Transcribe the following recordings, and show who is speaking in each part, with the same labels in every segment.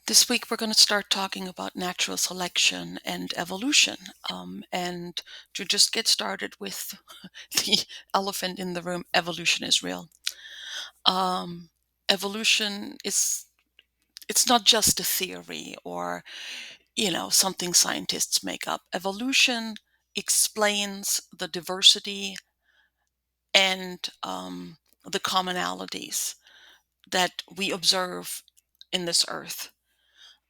Speaker 1: This week, we're going to start talking about natural selection and evolution. And to just get started with the elephant in the room, evolution is real. Um, Evolution is, it's not just a theory or, something scientists make up. Evolution explains the diversity and the commonalities that we observe in this earth.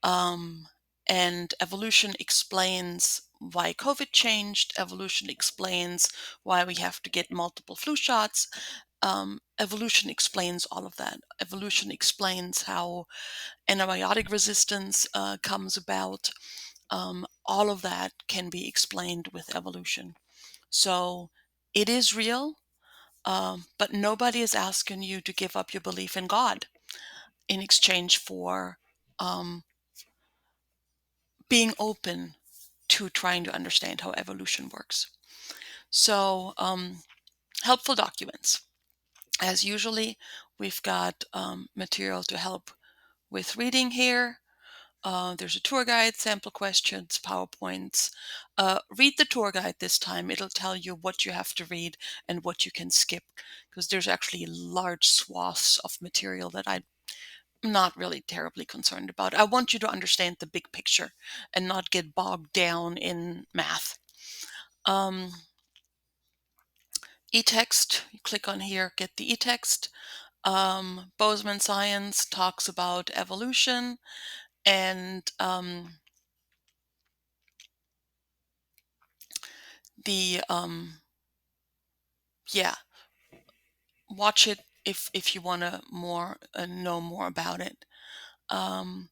Speaker 1: Um, and evolution explains why COVID changed. Evolution explains why we have to get multiple flu shots. Evolution explains all of that. Evolution explains how antibiotic resistance comes about. All of that can be explained with evolution. So it is real, but nobody is asking you to give up your belief in God in exchange for um, being open to trying to understand how evolution works. So, helpful documents. As usually, we've got material to help with reading here. There's a tour guide, sample questions, PowerPoints. Read the tour guide this time. It'll tell you what you have to read and what you can skip, because there's actually large swaths of material that I'm not really terribly concerned about. I want you to understand the big picture and not get bogged down in math. Um, E-text, you click on here, get the e-text. Bozeman Science talks about evolution and the yeah, watch it if you want to more know more about it. Um,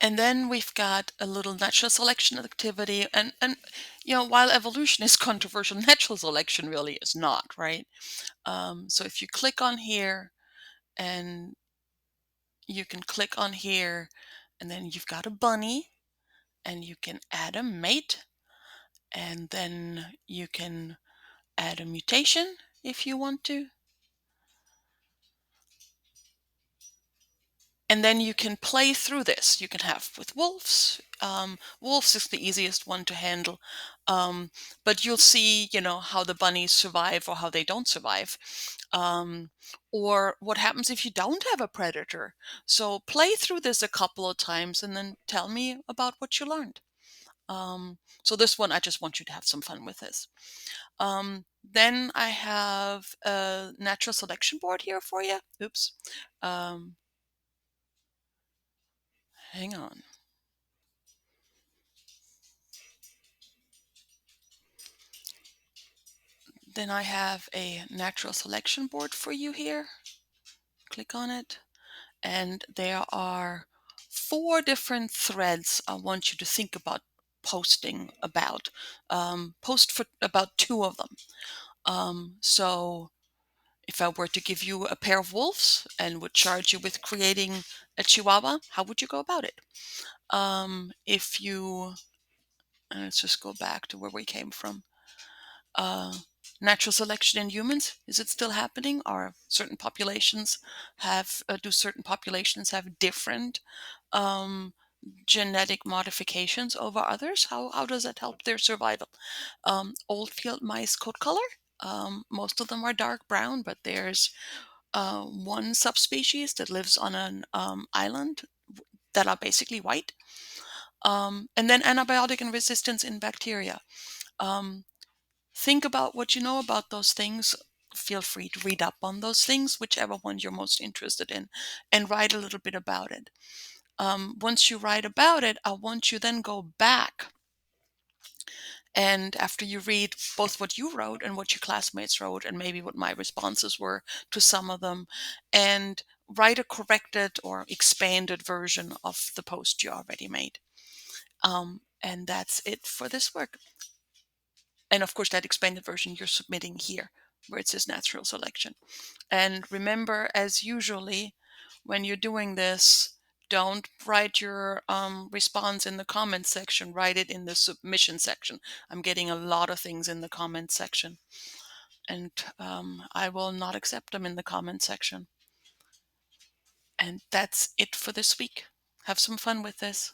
Speaker 1: and then we've got a little natural selection activity, and while evolution is controversial, natural selection really is not, right? So if you click on here and you can click on here, and then you've got a bunny, and you can add a mate, and then you can add a mutation if you want to. And then you can play through this. You can have with wolves. Wolves is the easiest one to handle. But you'll see, how the bunnies survive or how they don't survive. Um, or what happens if you don't have a predator. So play through this a couple of times and then tell me about what you learned. So this one, I just want you to have some fun with this. Then I have a natural selection board here for you. Oops. Um, Hang on. Then I have a natural selection board for you here. Click on it. And there are 4 different threads I want you to think about posting about. Post for about 2 of them. So if I were to give you a pair of wolves and would charge you with creating a chihuahua, how would you go about it? If you, let's just go back to where we came from. uh, Natural selection in humans, is it still happening? Are certain populations do certain populations have different um, genetic modifications over others? How does that help their survival? Old field mice coat color, most of them are dark brown, but there's one subspecies that lives on an island that are basically white. And then antibiotic and resistance in bacteria. um, Think about what you know about those things. Feel free to read up on those things, whichever one you're most interested in, and write a little bit about it. Once you write about it, I want you then go back, and after you read both what you wrote and what your classmates wrote, and maybe what my responses were to some of them, and write a corrected or expanded version of the post you already made. And that's it for this work. And of course, that expanded version you're submitting here, where it says natural selection. And remember, as usually, when you're doing this, don't write your response in the comments section. Write it in the submission section. I'm getting a lot of things in the comments section, and I will not accept them in the comments section. And that's it for this week. Have some fun with this.